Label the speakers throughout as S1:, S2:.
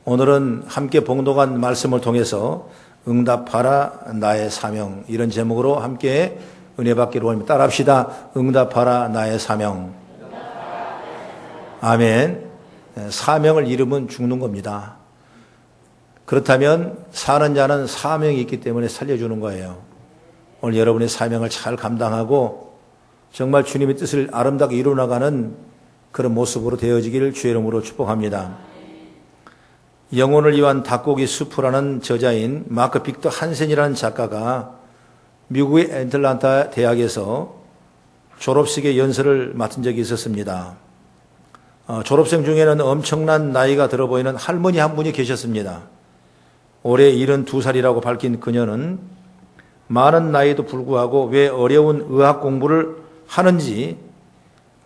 S1: 오늘은 함께 봉독한 말씀을 통해서 응답하라 나의 사명, 이런 제목으로 함께 은혜 받기로 합니다. 따라합시다. 응답하라 나의 사명. 아멘. 사명을 잃으면 죽는 겁니다. 그렇다면 사는 자는 사명이 있기 때문에 살려주는 거예요. 오늘 여러분의 사명을 잘 감당하고 정말 주님의 뜻을 아름답게 이루어나가는 그런 모습으로 되어지기를 주의 이름으로 축복합니다. 영혼을 위한 닭고기 수프라는 저자인 마크 빅터 한센이라는 작가가 미국의 애틀랜타 대학에서 졸업식의 연설을 맡은 적이 있었습니다. 졸업생 중에는 엄청난 나이가 들어 보이는 할머니 한 분이 계셨습니다. 올해 72살이라고 밝힌 그녀는 많은 나이에도 불구하고 왜 어려운 의학 공부를 하는지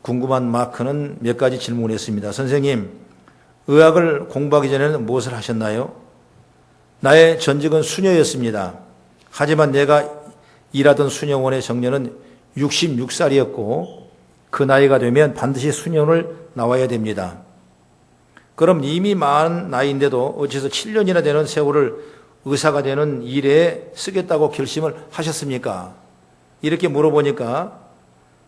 S1: 궁금한 마크는 몇 가지 질문했습니다. 선생님, 의학을 공부하기 전에는 무엇을 하셨나요? 나의 전직은 수녀였습니다. 하지만 내가 일하던 수녀원의 정년은 66살이었고 그 나이가 되면 반드시 수녀원을 나와야 됩니다. 그럼 이미 많은 나이인데도 어째서 7년이나 되는 세월을 의사가 되는 일에 쓰겠다고 결심을 하셨습니까? 이렇게 물어보니까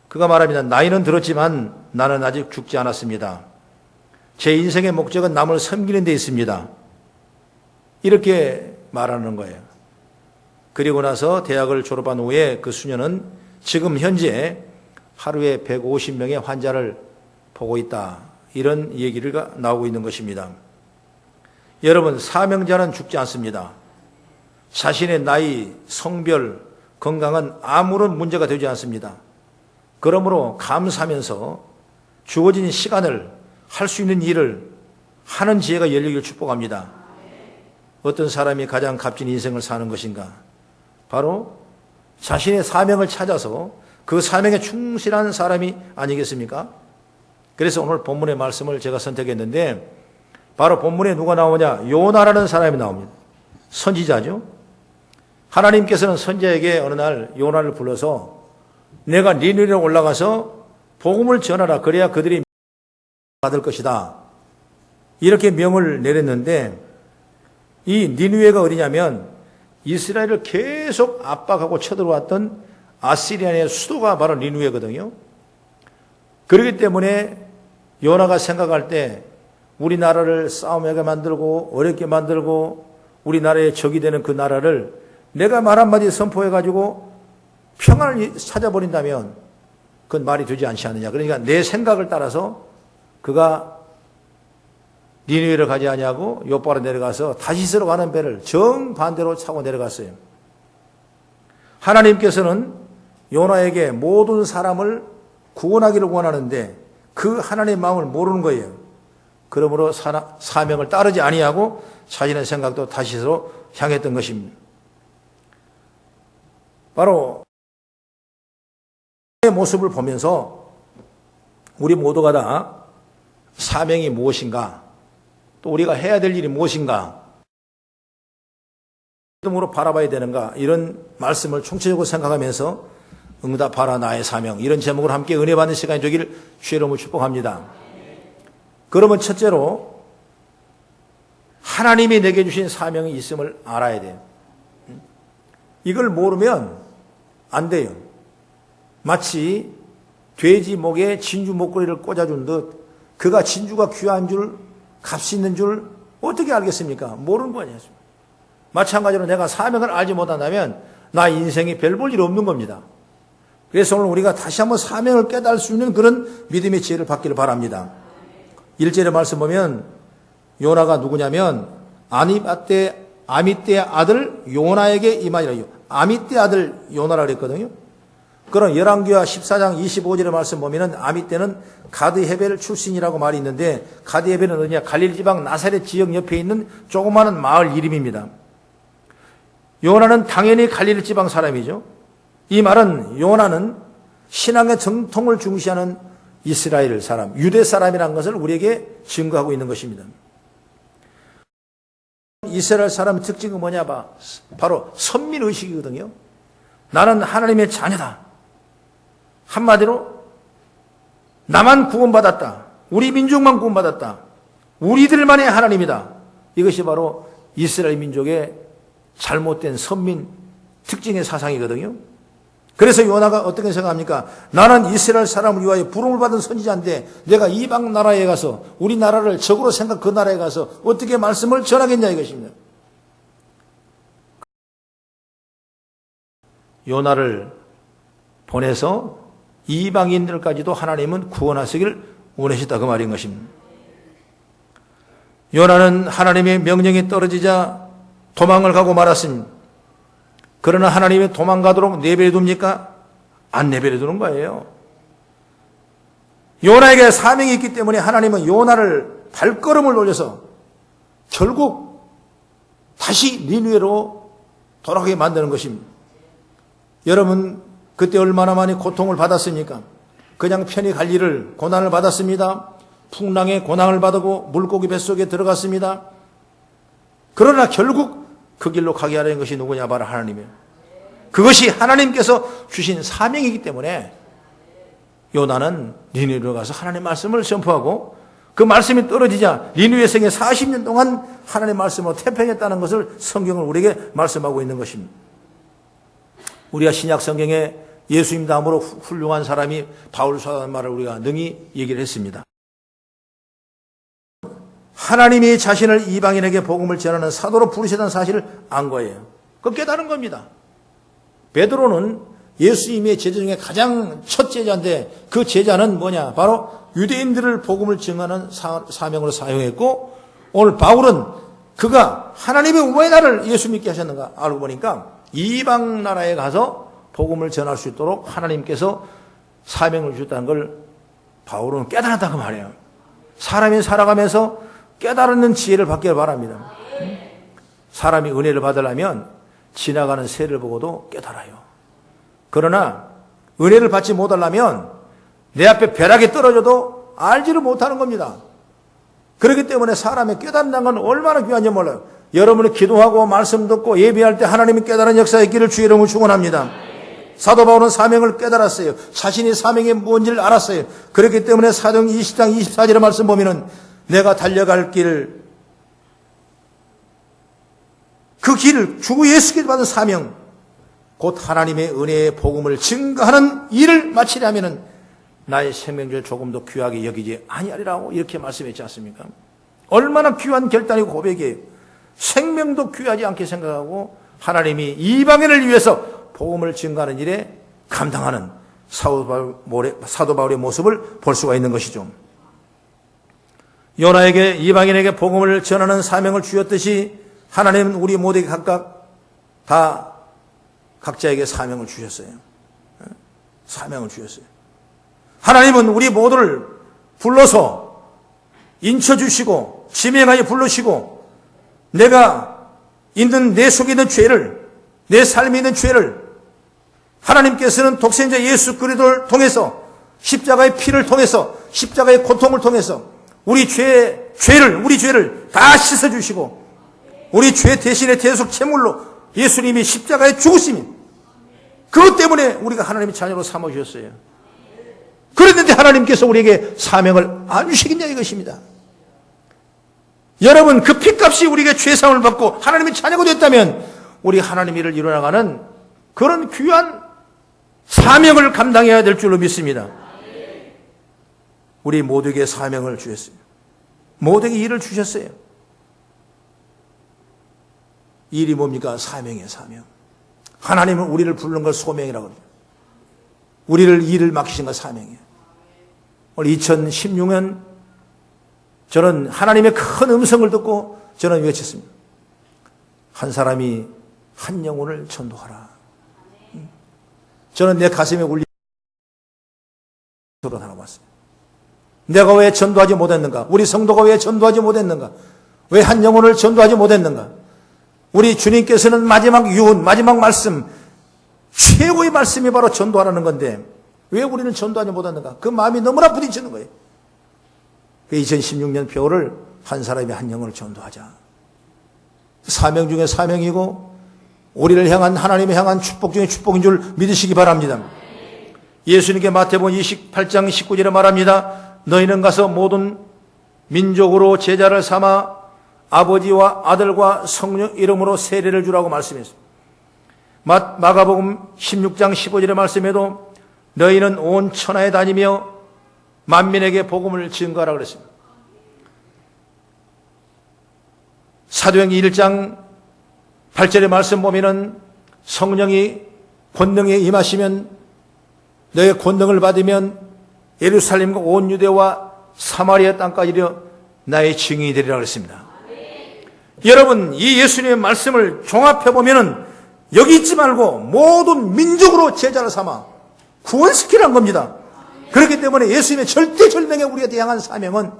S1: 그가 말합니다. 나이는 들었지만 나는 아직 죽지 않았습니다. 제 인생의 목적은 남을 섬기는 데 있습니다. 이렇게 말하는 거예요. 그리고 나서 대학을 졸업한 후에 그 수녀는 지금 현재 하루에 150명의 환자를 보고 있다. 이런 얘기가 나오고 있는 것입니다. 여러분, 사명자는 죽지 않습니다. 자신의 나이, 성별, 건강은 아무런 문제가 되지 않습니다. 그러므로 감사하면서 주어진 시간을 할 수 있는 일을 하는 지혜가 열리기를 축복합니다. 어떤 사람이 가장 값진 인생을 사는 것인가? 바로 자신의 사명을 찾아서 그 사명에 충실한 사람이 아니겠습니까? 그래서 오늘 본문의 말씀을 제가 선택했는데 바로 본문에 누가 나오냐? 요나라는 사람이 나옵니다. 선지자죠. 하나님께서는 선지자에게 어느 날 요나를 불러서 내가 니느웨에 올라가서 복음을 전하라. 그래야 그들이 받을 것이다. 이렇게 명을 내렸는데 이 니느웨가 어디냐면 이스라엘을 계속 압박하고 쳐들어왔던 아시리아의 수도가 바로 니느웨거든요. 그렇기 때문에 요나가 생각할 때 우리나라를 싸움하게 만들고 어렵게 만들고 우리나라의 적이 되는 그 나라를 내가 말 한마디 선포해가지고 평안을 찾아버린다면 그건 말이 되지 않지 않느냐. 그러니까 내 생각을 따라서 그가 니느웨를 가지 아니하고 요바로 내려가서 다시스로 가는 배를 정반대로 차고 내려갔어요. 하나님께서는 요나에게 모든 사람을 구원하기를 원하는데 그 하나님의 마음을 모르는 거예요. 그러므로 사명을 따르지 아니하고 자신의 생각도 다시스로 향했던 것입니다. 바로 의 모습을 보면서 우리 모두가 다 사명이 무엇인가, 또 우리가 해야 될 일이 무엇인가, 으로 바라봐야 되는가, 이런 말씀을 총체적으로 생각하면서 응답하라 나의 사명, 이런 제목으로 함께 은혜 받는 시간이 되기를 주의 이름으로 축복합니다. 그러면 첫째로 하나님이 내게 주신 사명이 있음을 알아야 돼요. 이걸 모르면 안 돼요. 마치 돼지 목에 진주 목걸이를 꽂아준 듯 그가 진주가 귀한 줄, 값이 있는 줄 어떻게 알겠습니까? 모르는 거 아니겠습니까? 마찬가지로 내가 사명을 알지 못한다면 나 인생이 별 볼 일 없는 겁니다. 그래서 오늘 우리가 다시 한번 사명을 깨달을 수 있는 그런 믿음의 지혜를 받기를 바랍니다. 1절의 말씀 보면 요나가 누구냐면 아미떼의 아들 요나에게 임하니라. 아미떼 아들 요나라 그랬거든요. 그럼 열왕기하 14장 25절의 말씀 보면은 아미떼는 가드헤벨 출신이라고 말이 있는데 가드헤벨은 어디냐? 갈릴리 지방 나사렛 지역 옆에 있는 조그마한 마을 이름입니다. 요나는 당연히 갈릴리 지방 사람이죠. 이 말은 요나는 신앙의 정통을 중시하는 이스라엘 사람, 유대 사람이라는 것을 우리에게 증거하고 있는 것입니다. 이스라엘 사람의 특징은 뭐냐? 바로 선민의식이거든요. 나는 하나님의 자녀다. 한마디로 나만 구원받았다. 우리 민족만 구원받았다. 우리들만의 하나님이다. 이것이 바로 이스라엘 민족의 잘못된 선민 특징의 사상이거든요. 그래서 요나가 어떻게 생각합니까? 나는 이스라엘 사람을 위하여 부름을 받은 선지자인데 내가 이방 나라에 가서 우리나라를 적으로 생각 그 나라에 가서 어떻게 말씀을 전하겠냐 이것입니다. 요나를 보내서 이방인들까지도 하나님은 구원하시길 원하셨다 그 말인 것입니다. 요나는 하나님의 명령이 떨어지자 도망을 가고 말았습니다. 그러나 하나님이 도망가도록 내버려 둡니까? 안 내버려 두는 거예요. 요나에게 사명이 있기 때문에 하나님은 요나를 발걸음을 올려서 결국 다시 니느웨로 돌아가게 만드는 것입니다. 여러분 그때 얼마나 많이 고통을 받았습니까? 그냥 편히 갈 일을 고난을 받았습니다. 풍랑에 고난을 받고 물고기 뱃속에 들어갔습니다. 그러나 결국 그 길로 가게 하려는 것이 누구냐? 바로 하나님이에요. 그것이 하나님께서 주신 사명이기 때문에 요나는 니느웨로 가서 하나님의 말씀을 전파하고 그 말씀이 떨어지자 니느웨 성에 40년 동안 하나님의 말씀으로 태평했다는 것을 성경을 우리에게 말씀하고 있는 것입니다. 우리가 신약 성경에 예수님 다음으로 훌륭한 사람이 바울 사도라는 말을 우리가 능히 얘기를 했습니다. 하나님이 자신을 이방인에게 복음을 전하는 사도로 부르셨다는 사실을 안 거예요. 그 깨달은 겁니다. 베드로는 예수님의 제자 중에 가장 첫 제자인데 그 제자는 뭐냐? 바로 유대인들을 복음을 증언하는 사명으로 사용했고 오늘 바울은 그가 하나님의 왜 나를 예수 믿게 하셨는가 알고 보니까 이방 나라에 가서 복음을 전할 수 있도록 하나님께서 사명을 주셨다는 걸 바울은 깨달았다고 말해요. 사람이 살아가면서 깨달는 지혜를 받기를 바랍니다. 사람이 은혜를 받으려면 지나가는 새를 보고도 깨달아요. 그러나 은혜를 받지 못하려면 내 앞에 벼락이 떨어져도 알지를 못하는 겁니다. 그렇기 때문에 사람의 깨닫는 건 얼마나 귀한지 몰라요. 여러분이 기도하고 말씀 듣고 예배할 때 하나님이 깨달은 역사의 길을 주의 이름으로 축원합니다. 사도 바울은 사명을 깨달았어요. 자신이 사명이 뭔지를 알았어요. 그렇기 때문에 사도행 20장 24절의 말씀 보면은 내가 달려갈 길, 그 길, 주 예수께서 받은 사명, 곧 하나님의 은혜의 복음을 증거하는 일을 마치려 하면은 나의 생명을 조금도 귀하게 여기지 아니하리라고 이렇게 말씀했지 않습니까? 얼마나 귀한 결단이고 고백이에요. 생명도 귀하지 않게 생각하고 하나님이 이방인을 위해서 복음을 증거하는 일에 감당하는 사도 바울의 모습을 볼 수가 있는 것이죠. 요나에게 이방인에게 복음을 전하는 사명을 주셨듯이 하나님은 우리 모두에게 각각 다 각자에게 사명을 주셨어요. 사명을 주셨어요. 하나님은 우리 모두를 불러서 인쳐주시고 지명하여 부르시고 내가 있는 내 속에 있는 죄를 내 삶에 있는 죄를 하나님께서는 독생자 예수 그리스도를 통해서 십자가의 피를 통해서 십자가의 고통을 통해서 우리 죄를 다 씻어주시고 우리 죄 대신에 대속 제물로 예수님이 십자가에 죽으심이 그것 때문에 우리가 하나님의 자녀로 삼아주셨어요. 그랬는데 하나님께서 우리에게 사명을 안 주시겠냐 이것입니다. 여러분 그 피값이 우리에게 죄사함을 받고 하나님의 자녀가 됐다면 우리 하나님의 일을 이뤄나가는 그런 귀한 사명을 감당해야 될 줄로 믿습니다. 우리 모두에게 사명을 주셨어요. 모두에게 일을 주셨어요. 일이 뭡니까? 사명이에요. 사명. 하나님은 우리를 부르는 걸 소명이라고 그래요. 우리를 일을 맡기신 건 사명이에요. 오늘 2016년 저는 하나님의 큰 음성을 듣고 저는 외쳤습니다. 한 사람이 한 영혼을 전도하라. 저는 내 가슴에 울리는 소리가 나왔어요. 내가 왜 전도하지 못했는가? 우리 성도가 왜 전도하지 못했는가? 왜 한 영혼을 전도하지 못했는가? 우리 주님께서는 마지막 유언, 마지막 말씀, 최고의 말씀이 바로 전도하라는 건데 왜 우리는 전도하지 못했는가? 그 마음이 너무나 부딪히는 거예요. 2016년 표를 한 사람이 한 영혼을 전도하자. 사명 중에 사명이고 우리를 향한 하나님을 향한 축복 중에 축복인 줄 믿으시기 바랍니다. 예수님께 마태복음 28장 19절에 말합니다. 너희는 가서 모든 민족으로 제자를 삼아 아버지와 아들과 성령 이름으로 세례를 주라고 말씀했습니다. 마가복음 16장 15절의 말씀에도 너희는 온 천하에 다니며 만민에게 복음을 증거하라 그랬습니다. 사도행전 1장 8절의 말씀 보면은 성령이 권능에 임하시면 너의 권능을 받으면 예루살렘과 온 유대와 사마리아 땅까지 이르러 나의 증인이 되리라 그랬습니다. 여러분, 이 예수님의 말씀을 종합해 보면은 여기 있지 말고 모든 민족으로 제자를 삼아 구원시키라는 겁니다. 그렇기 때문에 예수님의 절대절명에 우리가 향한 사명은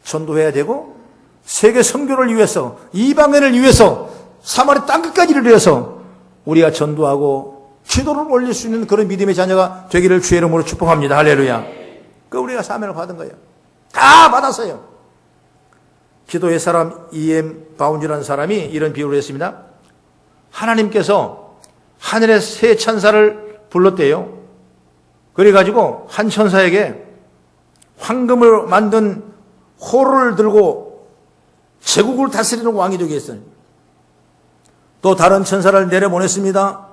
S1: 전도해야 되고 세계 선교를 위해서 이방인을 위해서 사마리아 땅끝까지를 위해서 우리가 전도하고 기도를 올릴 수 있는 그런 믿음의 자녀가 되기를 주의 이름으로 축복합니다. 할렐루야. 그 우리가 사명을 받은 거예요. 다 받았어요. 기도의 사람 E.M. 바운즈라는 사람이 이런 비유를 했습니다. 하나님께서 하늘의 세 천사를 불렀대요. 그래가지고 한 천사에게 황금을 만든 호를 들고 제국을 다스리는 왕이 되게 했어요. 또 다른 천사를 내려보냈습니다.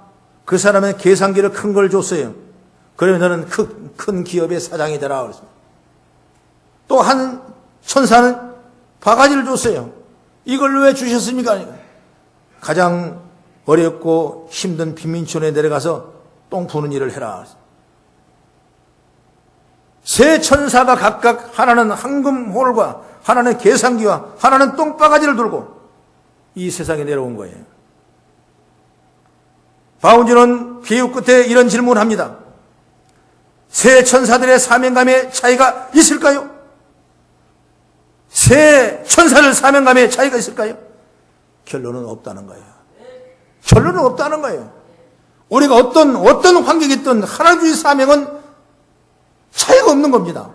S1: 그 사람은 계산기를 큰 걸 줬어요. 그러면 너는 큰 기업의 사장이 되라 그랬습니다. 또 한 천사는 바가지를 줬어요. 이걸 왜 주셨습니까? 가장 어렵고 힘든 빈민촌에 내려가서 똥 푸는 일을 해라. 세 천사가 각각 하나는 황금홀과 하나는 계산기와 하나는 똥바가지를 들고 이 세상에 내려온 거예요. 바운즈는 비유 끝에 이런 질문을 합니다. 세 천사들의 사명감의 차이가 있을까요? 세 천사들 사명감의 차이가 있을까요? 결론은 없다는 거예요. 결론은 없다는 거예요. 우리가 어떤 환경이 있든 하나님의 사명은 차이가 없는 겁니다.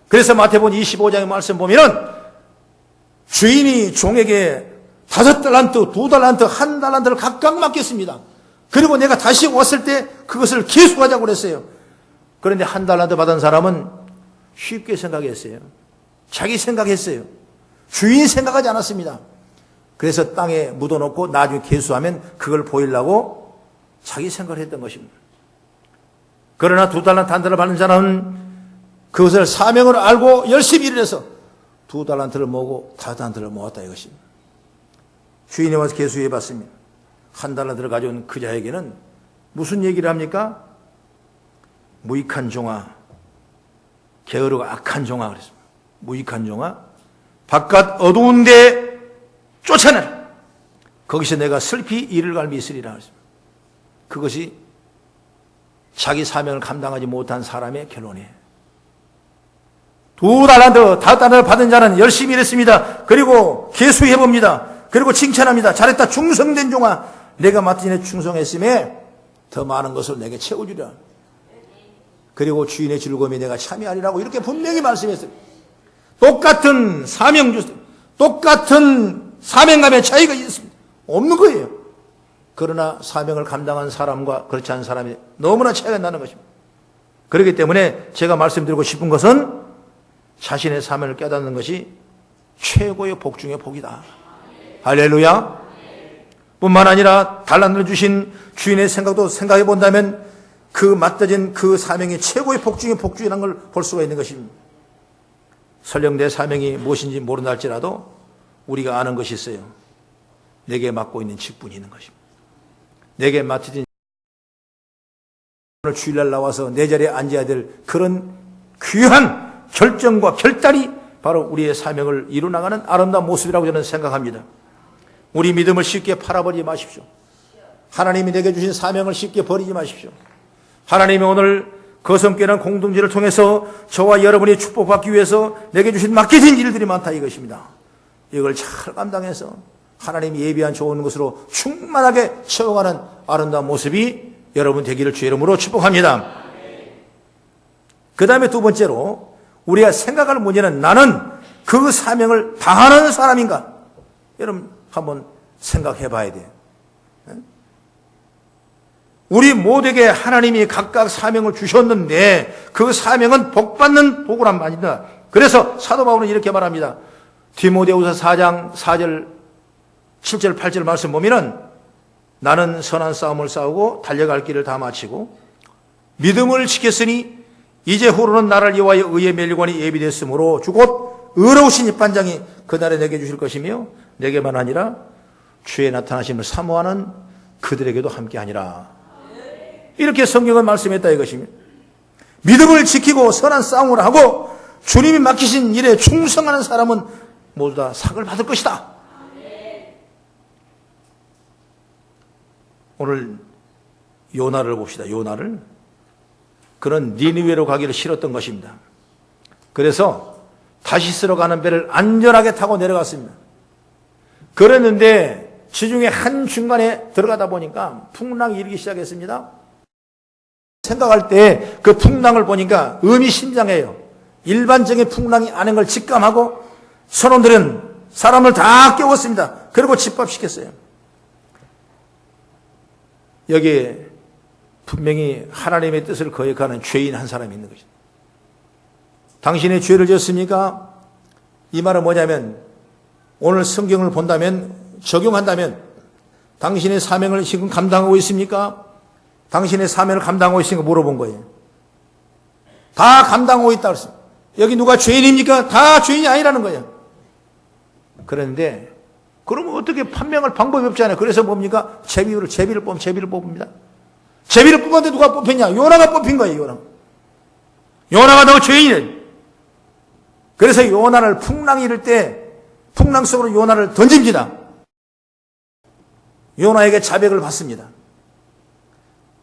S1: 그래서 마태복음 25장의 말씀 보면은 주인이 종에게 5달란트, 2달란트, 1달란트를 각각 맡겼습니다. 그리고 내가 다시 왔을 때 그것을 계수하자고 그랬어요. 그런데 1달란트 받은 사람은 쉽게 생각했어요. 자기 생각했어요. 주인 생각하지 않았습니다. 그래서 땅에 묻어놓고 나중에 계수하면 그걸 보이려고 자기 생각을 했던 것입니다. 그러나 2달란트, 1달란트 받는 사람은 그것을 사명을 알고 열심히 일을 해서 2달란트를 모으고 5달란트를 모았다 이것입니다. 주인이 와서 계수해 봤습니다. 1달란트를 가져온 그 자에게는 무슨 얘기를 합니까? 무익한 종아, 게으르고 악한 종아 그랬습니다. 무익한 종아, 바깥 어두운 데 쫓아내라. 거기서 내가 슬피 이를 갈미 있으리라 그랬습니다. 그것이 자기 사명을 감당하지 못한 사람의 결론이에요. 2달란트, 5달란트를 받은 자는 열심히 일했습니다. 그리고 계수해봅니다. 그리고 칭찬합니다. 잘했다. 충성된 종아, 내가 맡은 일에 충성했음에 더 많은 것을 내게 채워주리라. 그리고 주인의 즐거움에 내가 참여하리라고 이렇게 분명히 말씀했어요. 똑같은 똑같은 사명감의 차이가 있습니다. 없는 거예요. 그러나 사명을 감당한 사람과 그렇지 않은 사람이 너무나 차이가 나는 것입니다. 그렇기 때문에 제가 말씀드리고 싶은 것은 자신의 사명을 깨닫는 것이 최고의 복 중의 복이다. 할렐루야. 뿐만 아니라 달란트를 주신 주인의 생각도 생각해 본다면 그 맡겨진 그 사명이 최고의 복 중의 복주라는 걸 볼 수가 있는 것입니다. 설령 내 사명이 무엇인지 모른다 할지라도 우리가 아는 것이 있어요. 내게 맡고 있는 직분이 있는 것입니다. 내게 맡겨진 오늘 주일날 나와서 내 자리에 앉아야 될 그런 귀한 결정과 결단이 바로 우리의 사명을 이루나가는 아름다운 모습이라고 저는 생각합니다. 우리 믿음을 쉽게 팔아버리지 마십시오. 하나님이 내게 주신 사명을 쉽게 버리지 마십시오. 하나님이 오늘 거성교회라는 공동체를 통해서 저와 여러분이 축복받기 위해서 내게 주신 맡겨진 일들이 많다 이것입니다. 이걸 잘 감당해서 하나님이 예비한 좋은 것으로 충만하게 채워가는 아름다운 모습이 여러분 되기를 주의 이름으로 축복합니다. 그 다음에 두 번째로 우리가 생각할 문제는 나는 그 사명을 다하는 사람인가? 여러분 한번 생각해 봐야 돼요. 우리 모두에게 하나님이 각각 사명을 주셨는데 그 사명은 복받는 복을 한 말입니다. 그래서 사도 바울은 이렇게 말합니다. 디모데후서 4장 4절 7절 8절 말씀 보면은 나는 선한 싸움을 싸우고 달려갈 길을 다 마치고 믿음을 지켰으니 이제 후로는 나를 위하여 의의 멸관이 예비됐으므로 주곧 의로우신 이 반장이 그날에 내게 주실 것이며 내게만 아니라 주의 나타나심을 사모하는 그들에게도 함께하니라. 이렇게 성경은 말씀했다 이것입니다. 믿음을 지키고 선한 싸움을 하고 주님이 맡기신 일에 충성하는 사람은 모두 다 상을 받을 것이다. 오늘 요나를 봅시다. 요나를. 그는 니느웨로 가기를 싫었던 것입니다. 그래서 다시스로 가는 배를 안전하게 타고 내려갔습니다. 그랬는데 지중해 한 중간에 들어가다 보니까 풍랑이 일기 시작했습니다. 생각할 때 그 풍랑을 보니까 의미심장해요. 일반적인 풍랑이 아닌 걸 직감하고 선원들은 사람을 다 깨웠습니다. 그리고 집합시켰어요. 여기에 분명히 하나님의 뜻을 거역하는 죄인 한 사람이 있는 것입니다. 당신의 죄를 지었습니까? 이 말은 뭐냐면 오늘 성경을 본다면 적용한다면 당신의 사명을 지금 감당하고 있습니까? 당신의 사명을 감당하고 있으니까 물어본 거예요. 다 감당하고 있다고 했어요. 여기 누가 죄인입니까? 다 죄인이 아니라는 거예요. 그런데 그러면 어떻게 판명할 방법이 없잖아요. 그래서 뭡니까? 제비를 뽑습니다. 제비를 뽑았는데 누가 뽑혔냐? 요나가 뽑힌 거예요. 요나가 너 죄인이래. 그래서 요나를 풍랑이 이를 때 풍랑 속으로 요나를 던집니다. 요나에게 자백을 받습니다.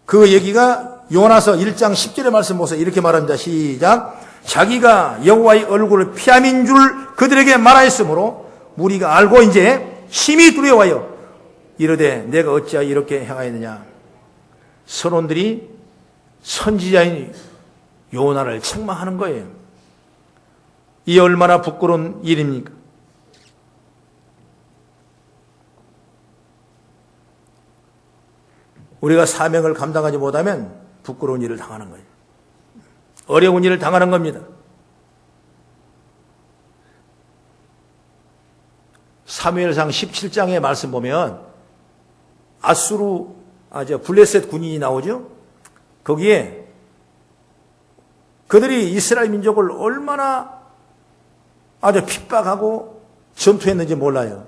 S1: 그 얘기가 요나서 1장 10절의 말씀 보세요. 이렇게 말합니다. 시작. 자기가 여호와의 얼굴을 피함인 줄 그들에게 말하였으므로 무리가 알고 이제 심히 두려워하여 이르되 내가 어찌하여 이렇게 행하였느냐. 선원들이 선지자인 요나를 책망하는 거예요. 이 얼마나 부끄러운 일입니까? 우리가 사명을 감당하지 못하면 부끄러운 일을 당하는 거예요. 어려운 일을 당하는 겁니다. 사무엘상 17장의 말씀 보면 블레셋 군인이 나오죠. 거기에 그들이 이스라엘 민족을 얼마나 아주 핍박하고 전투했는지 몰라요.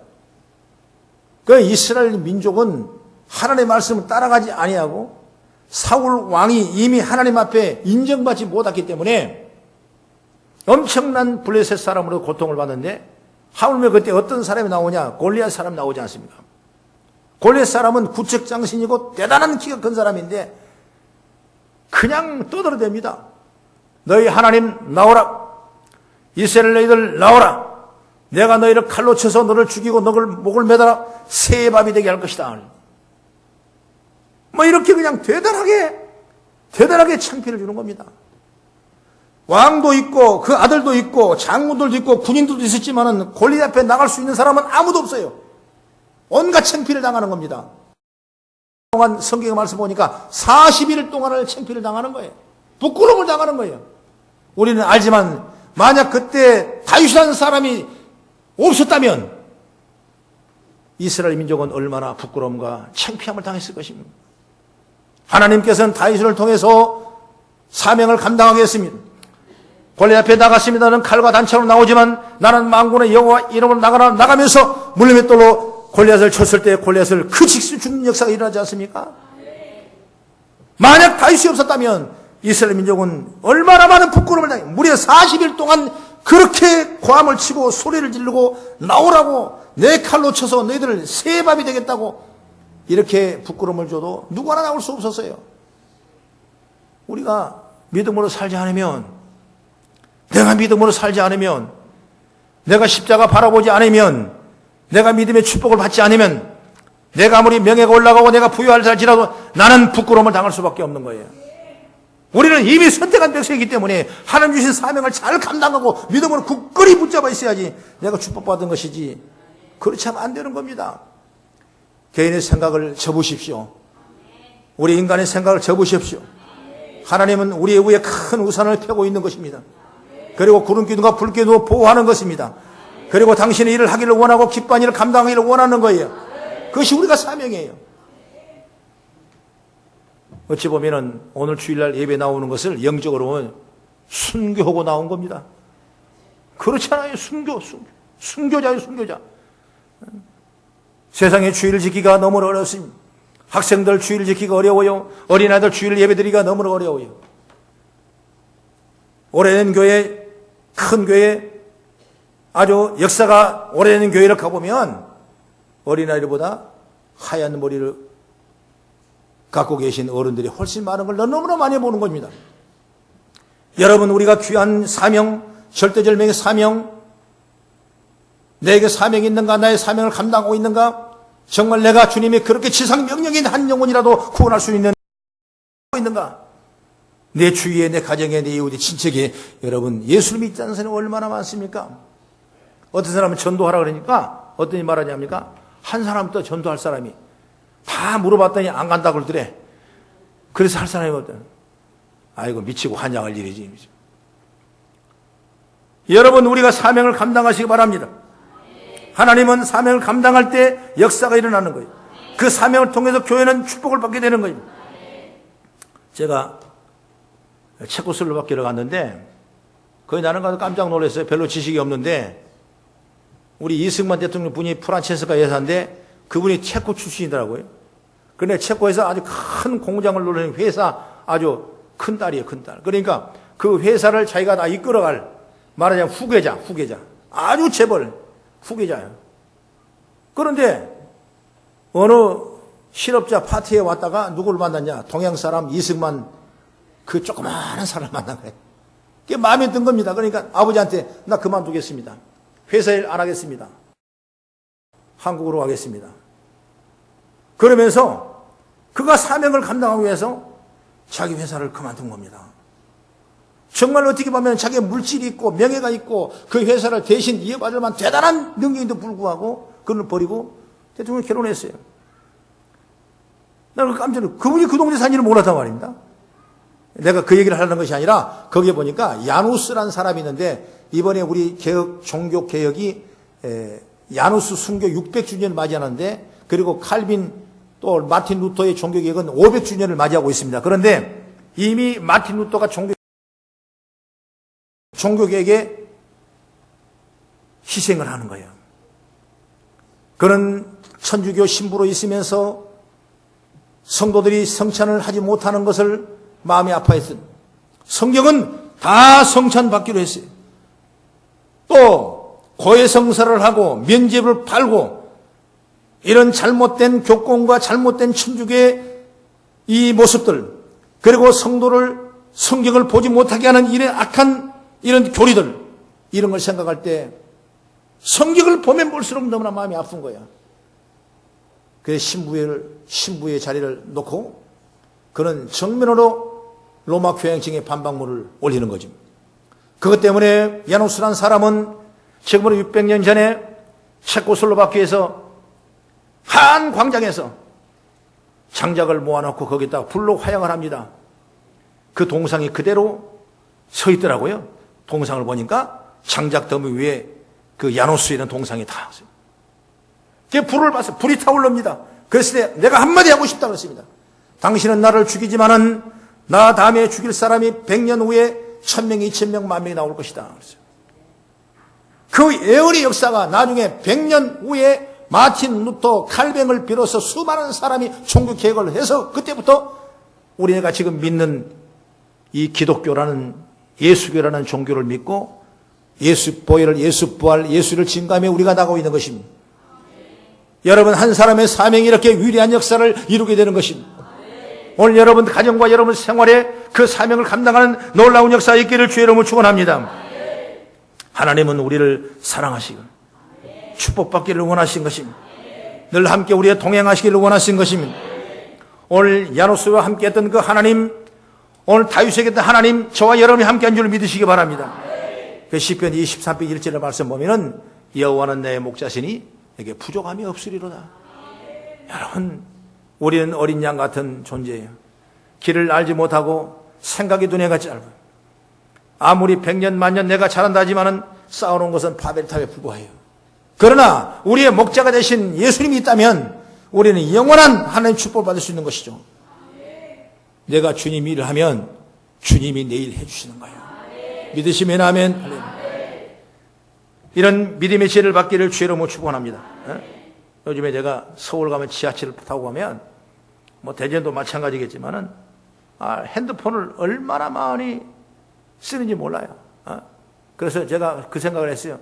S1: 그 이스라엘 민족은 하나님의 말씀을 따라가지 아니하고 사울 왕이 이미 하나님 앞에 인정받지 못했기 때문에 엄청난 블레셋 사람으로 고통을 받는데 하물며 그때 어떤 사람이 나오냐? 골리앗 사람이 나오지 않습니까? 골리앗 사람은 구척장신이고 대단한 키가 큰 사람인데 그냥 떠들어댑니다. 너희 하나님 나오라. 이스라엘 너희들 나오라. 내가 너희를 칼로 쳐서 너를 죽이고 너를 목을 매달아 새의 밥이 되게 할 것이다. 이렇게 그냥 대단하게 창피를 주는 겁니다. 왕도 있고 그 아들도 있고 장군들도 있고 군인들도 있었지만은 골리앗 앞에 나갈 수 있는 사람은 아무도 없어요. 온갖 창피를 당하는 겁니다. 동안 성경의 말씀 보니까 40일 동안을 창피를 당하는 거예요. 부끄러움을 당하는 거예요. 우리는 알지만 만약 그때 다윗이라는 사람이 없었다면 이스라엘 민족은 얼마나 부끄러움과 창피함을 당했을 것입니다. 하나님께서는 다윗을 통해서 사명을 감당하게 했습니다. 골리앗 앞에 나갔습니다. 나는 칼과 단창으로 나오지만 나는 만군의 여호와 이름으로 나가면서 물맷돌로 골리앗을 쳤을 때 골리앗을 그 직수 죽는 역사가 일어나지 않습니까? 만약 다윗이 없었다면 이스라엘 민족은 얼마나 많은 부끄러움을 당해 무려 40일 동안 그렇게 고함을 치고 소리를 지르고 나오라고 내 칼로 쳐서 너희들을 새의 밥이 되겠다고 이렇게 부끄러움을 줘도 누구 하나 나올 수 없었어요. 우리가 믿음으로 살지 않으면, 내가 믿음으로 살지 않으면, 내가 십자가 바라보지 않으면, 내가 믿음의 축복을 받지 않으면, 내가 아무리 명예가 올라가고 내가 부유할지라도 나는 부끄러움을 당할 수밖에 없는 거예요. 우리는 이미 선택한 백성이기 때문에 하나님 주신 사명을 잘 감당하고 믿음으로 굳건히 붙잡아 있어야지 내가 축복받은 것이지, 그렇지 않으면 안 되는 겁니다. 개인의 생각을 접으십시오. 우리 인간의 생각을 접으십시오. 하나님은 우리의 위에 큰 우산을 펴고 있는 것입니다. 그리고 구름 기둥과 불 기둥으로 보호하는 것입니다. 그리고 당신의 일을 하기를 원하고 기뻐한 일을 감당하기를 원하는 거예요. 그것이 우리가 사명이에요. 어찌 보면은 오늘 주일날 예배 나오는 것을 영적으로 보면 순교하고 나온 겁니다. 그렇잖아요. 순교자예요, 순교자. 세상에 주일 지키기가 너무 어렵습니다. 학생들 주일 지키기가 어려워요. 어린아이들 주일 예배드리기가 너무 어려워요. 오래된 교회, 큰 교회, 아주 역사가 오래된 교회를 가보면 어린아이들보다 하얀 머리를 갖고 계신 어른들이 훨씬 많은 걸 너무나 많이 보는 겁니다. 여러분, 우리가 귀한 사명, 절대절명의 사명, 내게 사명이 있는가, 나의 사명을 감당하고 있는가, 정말 내가 주님이 그렇게 지상 명령인 한 영혼이라도 구원할 수 있는가, 내 주위에, 내 가정에, 내 이웃에, 친척에, 여러분, 예수를 믿지 않는 사람이 얼마나 많습니까? 어떤 사람은 전도하라 그러니까 어떤 이 말하냐합니까? 한 사람도 전도할 사람이 다 물어봤더니 안 간다고 그러더래. 그래서 할 사람이 어떤? 아이고, 미치고 환장할 일이지. 여러분, 우리가 사명을 감당하시기 바랍니다. 하나님은 사명을 감당할 때 역사가 일어나는 거예요. 그 사명을 통해서 교회는 축복을 받게 되는 거예요. 제가 체코슬로바키아를 갔는데 거기 나는 가서 깜짝 놀랐어요. 별로 지식이 없는데 우리 이승만 대통령 분이 프란체스카 여사인데 그분이 체코 출신이더라고요. 그런데 체코에서 아주 큰 공장을 노리는 회사 아주 큰 딸이에요, 큰 딸. 그러니까 그 회사를 자기가 다 이끌어갈 말하자면 후계자. 아주 재벌 후계자예요. 그런데 어느 실업자 파티에 왔다가 누구를 만났냐? 동양 사람 이승만 그 조그마한 사람을 만난 거예요. 그게 마음에 든 겁니다. 그러니까 아버지한테 나 그만두겠습니다. 회사 일 안 하겠습니다. 한국으로 가겠습니다. 그러면서 그가 사명을 감당하기 위해서 자기 회사를 그만둔 겁니다. 정말 어떻게 보면 자기의 물질이 있고 명예가 있고 그 회사를 대신 이어받을 만한 대단한 능력인데도 불구하고 그걸 버리고 대통령 결혼했어요. 나는 깜짝 놀랐어요. 그분이 그 동네 사는지를 몰랐단 말입니다. 내가 그 얘기를 하려는 것이 아니라 거기에 보니까 야누스라는 사람이 있는데 이번에 우리 종교개혁이 야누스 순교 600주년을 맞이하는데 그리고 칼빈 또 마틴 루터의 종교개혁은 500주년을 맞이하고 있습니다. 그런데 이미 마틴 루터가 종교개혁에 희생을 하는 거예요. 그는 천주교 신부로 있으면서 성도들이 성찬을 하지 못하는 것을 마음이 아파했던 성경은 다 성찬받기로 했어요. 또 고해성사를 하고 면죄부를 팔고 이런 잘못된 교권과 잘못된 천주교의 이 모습들 그리고 성도를 성경을 보지 못하게 하는 이런 악한 이런 교리들 이런 걸 생각할 때 성경을 보면 볼수록 너무나 마음이 아픈 거야. 그래서 신부의 자리를 놓고 그는 정면으로 로마 교황청에 반박문을 올리는 거죠. 그것 때문에 야누스라는 사람은 지금으로 600년 전에 체코슬로바키아에서 한 광장에서 장작을 모아놓고 거기다 불로 화양을 합니다. 그 동상이 그대로 서 있더라고요. 동상을 보니까 장작 더미 위에 그 야누스라는 동상이 다 있어요. 그 불을 봐서 불이 타올릅니다. 그랬을 때 내가 한마디 하고 싶다 그랬습니다. 당신은 나를 죽이지만은 나 다음에 죽일 사람이 100년 후에 1000명, 2000명, 10,000명이 나올 것이다. 그랬어요. 그 예언의 역사가 나중에 100년 후에 마틴 루터, 칼뱅을 비롯해서 수많은 사람이 종교 개혁을 해서 그때부터 우리가 지금 믿는 이 기독교라는 예수교라는 종교를 믿고 예수 보혈을, 예수 부활, 예수를 증거하며 우리가 나가고 있는 것입니다. 여러분 한 사람의 사명이 이렇게 위대한 역사를 이루게 되는 것입니다. 오늘 여러분 가정과 여러분 생활에 그 사명을 감당하는 놀라운 역사가 있기를 주의 이름으로 축원합니다. 하나님은 우리를 사랑하시고 축복받기를 원하신 것입니다. 늘 함께 우리의 동행하시기를 원하신 것입니다. 오늘 야누스와 함께 했던 그 하나님, 오늘 다윗에게 했던 하나님, 저와 여러분이 함께한 줄 믿으시기 바랍니다. 그 시편 23편 1절의 말씀 보면은 여호와는 내 목자시니 내게 부족함이 없으리로다. 여러분 우리는 어린 양 같은 존재예요. 길을 알지 못하고 생각이 두뇌가 짧아요. 아무리 100년 만년 내가 잘한다 하지만은 쌓아놓은 것은 바벨탑에 불과해요. 그러나 우리의 목자가 되신 예수님이 있다면 우리는 영원한 하나님의 축복을 받을 수 있는 것이죠. 내가 주님 일을 하면 주님이 내 일 해주시는 거예요. 믿으시면 아멘. 이런 믿음의 지혜를 받기를 주의 이름으로 축원합니다. 요즘에 제가 서울 가면 지하철을 타고 가면 뭐 대전도 마찬가지겠지만은 핸드폰을 얼마나 많이 쓰는지 몰라요. 그래서 제가 그 생각을 했어요.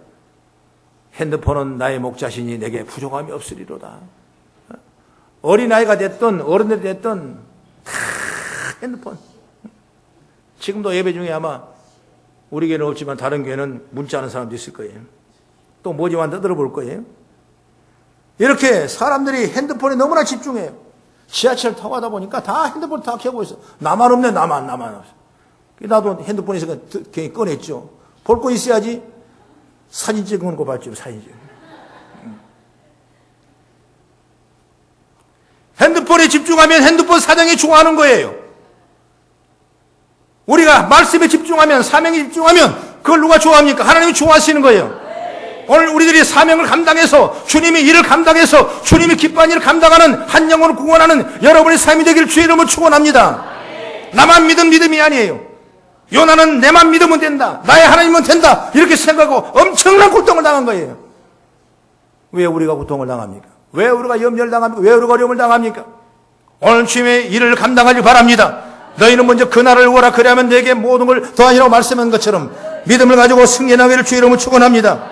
S1: 핸드폰은 나의 목자시니 내게 부족함이 없으리로다. 어린아이가 됐든 어른들이 됐든 다 핸드폰. 지금도 예배 중에 아마 우리 교회는 없지만 다른 교회는 문자하는 사람도 있을 거예요. 또 모지만 떠들어 볼 거예요. 이렇게 사람들이 핸드폰에 너무나 집중해요. 지하철 타고 가다 보니까 다 핸드폰 다 켜고 있어. 나만 없네, 나만 없어. 나도 핸드폰에 있으니까 괜히 꺼냈죠. 볼 거 있어야지. 사진 찍은 거 봤죠, 사진 찍은 거. 핸드폰에 집중하면 핸드폰 사정이 좋아하는 거예요. 우리가 말씀에 집중하면, 사명에 집중하면 그걸 누가 좋아합니까? 하나님이 좋아하시는 거예요. 오늘 우리들이 사명을 감당해서 주님이 일을 감당해서 주님이 기뻐하는 일을 감당하는 한 영혼을 구원하는 여러분의 삶이 되기를 주의 이름으로 축원합니다. 나만 믿은 믿음이 아니에요. 요나는 내만 믿으면 된다, 나의 하나님은 된다, 이렇게 생각하고 엄청난 고통을 당한 거예요. 왜 우리가 고통을 당합니까? 왜 우리가 염려를 당합니까? 왜 우리가 어려움을 당합니까? 오늘 주님의 일을 감당하길 바랍니다. 너희는 먼저 그날을 오라, 그리하면 내게 모든 걸 더하니라고 말씀한 것처럼 믿음을 가지고 승리하기를 주의 이름으로 축원합니다.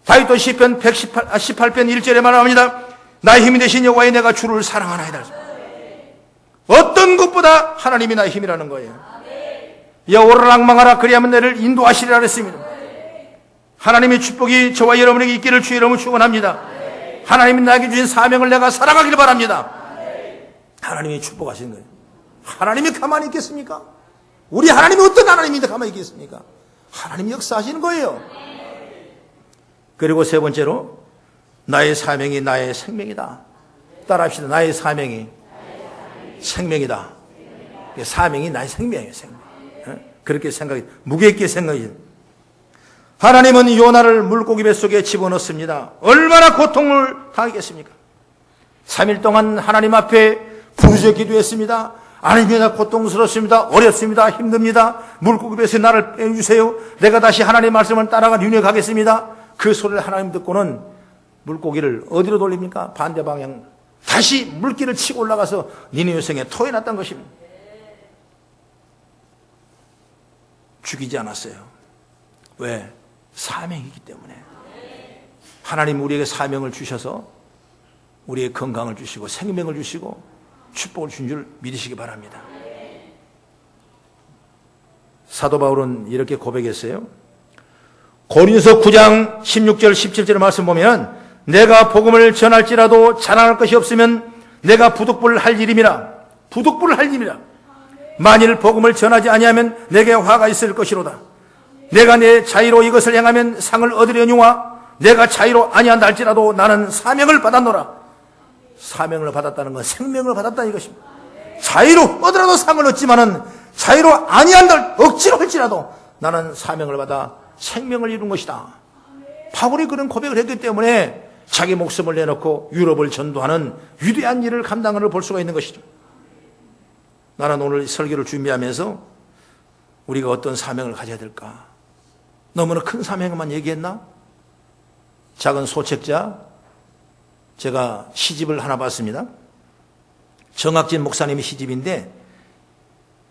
S1: 다윗도 시편 18편 1절에 말합니다. 나의 힘이 되신 여호와의 내가 주를 사랑하나이다. 어떤 것보다 하나님이 나의 힘이라는 거예요. 여호와를 앙망하라, 그리하면 너를 인도하시리라 그랬습니다. 하나님의 축복이 저와 여러분에게 있기를 주의 이름으로 축원합니다. 하나님이 나에게 주신 사명을 내가 살아가길 바랍니다. 하나님이 축복하시는 거예요. 하나님이 가만히 있겠습니까? 우리 하나님이 어떤 하나님인데 가만히 있겠습니까? 하나님이 역사하시는 거예요. 그리고 세 번째로 나의 사명이 나의 생명이다. 따라합시다. 나의 사명이 생명이다. 사명이 나의 생명이에요. 생명. 그렇게 생각이, 무게 있게 생각이. 하나님은 요나를 물고기 뱃속에 집어넣습니다. 얼마나 고통을 당하겠습니까? 3일 동안 하나님 앞에 부르짖어 기도했습니다. 하나님, 나 고통스럽습니다. 어렵습니다. 힘듭니다. 물고기 뱃에 나를 빼주세요. 내가 다시 하나님의 말씀을 따라가 니느웨 가겠습니다. 그 소리를 하나님 듣고는 물고기를 어디로 돌립니까? 반대 방향. 다시 물길을 치고 올라가서 니느웨 성에 토해놨던 것입니다. 죽이지 않았어요. 왜? 사명이기 때문에. 하나님 우리에게 사명을 주셔서 우리의 건강을 주시고 생명을 주시고 축복을 준 줄 믿으시기 바랍니다. 사도 바울은 이렇게 고백했어요. 고린도서 9장 16절 17절의 말씀 보면 내가 복음을 전할지라도 자랑할 것이 없으면 내가 부득불을 할 일임이라. 부득불을 할 일임이라. 만일 복음을 전하지 아니하면 내게 화가 있을 것이로다. 내가 내 자유로 이것을 행하면 상을 얻으려니와 내가 자유로 아니한다 할지라도 나는 사명을 받았노라. 사명을 받았다는 건 생명을 받았다 이것입니다. 자유로 얻으라도 상을 얻지만은 자유로 아니한다 억지로 할지라도 나는 사명을 받아 생명을 이룬 것이다. 바울이 그런 고백을 했기 때문에 자기 목숨을 내놓고 유럽을 전도하는 위대한 일을 감당을 볼 수가 있는 것이죠. 나는 오늘 설교를 준비하면서 우리가 어떤 사명을 가져야 될까? 너무나 큰 사명만 얘기했나? 작은 소책자, 제가 시집을 하나 봤습니다. 정학진 목사님의 시집인데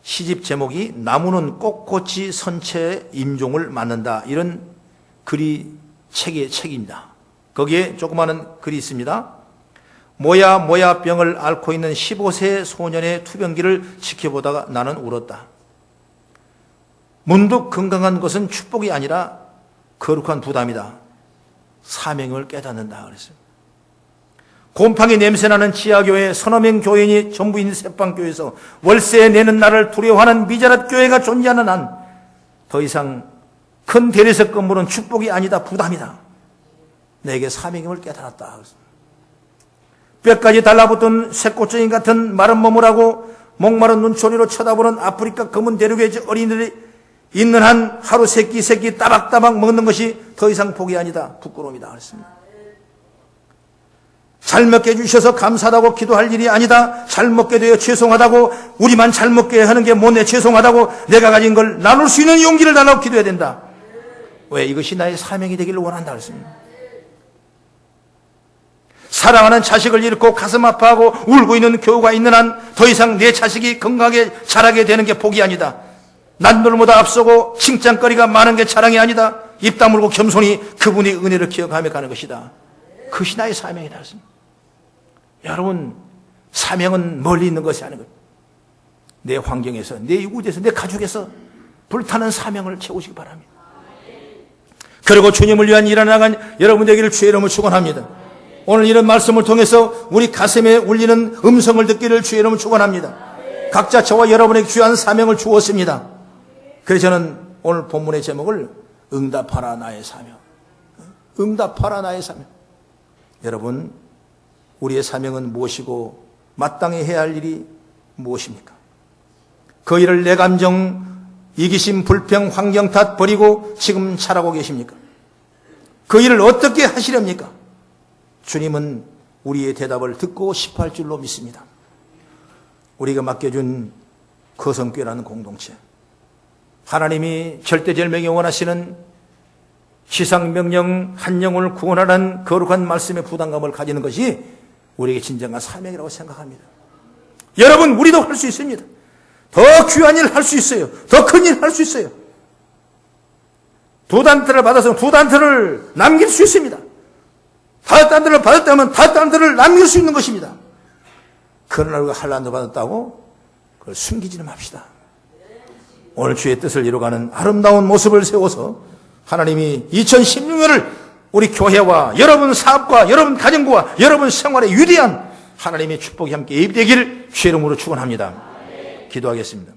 S1: 시집 제목이 나무는 꼿꼿이 선체의 임종을 맞는다. 이런 글이 책입니다. 거기에 조그마한 글이 있습니다. 모야 병을 앓고 있는 15세 소년의 투병기를 지켜보다가 나는 울었다. 문득 건강한 것은 축복이 아니라 거룩한 부담이다. 사명을 깨닫는다 그랬어요. 곰팡이 냄새나는 지하교회 서너 명 교인이 전부 있는 새빵교회에서 월세 내는 나를 두려워하는 미자랍 교회가 존재하는 한 더 이상 큰 대리석 건물은 축복이 아니다, 부담이다. 내게 사명임을 깨달았다. 뼈까지 달라붙은 쇠꼬챙이 같은 마른 몸을 하고 목마른 눈초리로 쳐다보는 아프리카 검은 대륙의 어린이들이 있는 한 하루 세 끼 따박따박 먹는 것이 더 이상 복이 아니다. 부끄러움이다. 그랬습니다. 잘 먹게 해주셔서 감사하다고 기도할 일이 아니다. 잘 먹게 되어 죄송하다고, 우리만 잘 먹게 하는 게 못내 죄송하다고, 내가 가진 걸 나눌 수 있는 용기를 달라고 기도해야 된다. 왜? 이것이 나의 사명이 되기를 원한다. 그랬습니다. 사랑하는 자식을 잃고 가슴 아파하고 울고 있는 교우가 있는 한 더 이상 내 자식이 건강하게 자라게 되는 게 복이 아니다. 남들보다 앞서고 칭찬거리가 많은 게 자랑이 아니다. 입 다물고 겸손히 그분의 은혜를 기억하며 가는 것이다. 그것이 나의 사명이다. 여러분, 사명은 멀리 있는 것이 아닌 것. 내 환경에서, 내 이웃에서, 내 가족에서 불타는 사명을 채우시기 바랍니다. 그리고 주님을 위한 일을 나간 여러분 되기를 주의 이름으로 축원합니다. 오늘 이런 말씀을 통해서 우리 가슴에 울리는 음성을 듣기를 주의 이름으로 축원합니다. 각자 저와 여러분에게 귀한 사명을 주었습니다. 그래서 저는 오늘 본문의 제목을 응답하라 나의 사명. 응답하라 나의 사명. 여러분, 우리의 사명은 무엇이고 마땅히 해야 할 일이 무엇입니까? 그 일을 내 감정, 이기심, 불평, 환경 탓 버리고 지금 잘하고 계십니까? 그 일을 어떻게 하시렵니까? 주님은 우리의 대답을 듣고 싶어 할 줄로 믿습니다. 우리가 맡겨준 거성교회라는 공동체, 하나님이 절대절명에 원하시는 시상명령 한 영혼을 구원하라는 거룩한 말씀의 부담감을 가지는 것이 우리에게 진정한 사명이라고 생각합니다. 여러분, 우리도 할 수 있습니다. 더 귀한 일 할 수 있어요. 더 큰 일 할 수 있어요. 2단트를 받아서 2단트를 남길 수 있습니다. 5단트를 받았다면 5단트를 남길 수 있는 것입니다. 그러나 우리가 한란도 받았다고 그걸 숨기지는 맙시다. 오늘 주의 뜻을 이루어가는 아름다운 모습을 세워서 하나님이 2016년을 우리 교회와 여러분 사업과 여러분 가정과 여러분 생활에 위대한 하나님의 축복이 함께 입되기를 주의 이름으로 축원합니다. 기도하겠습니다.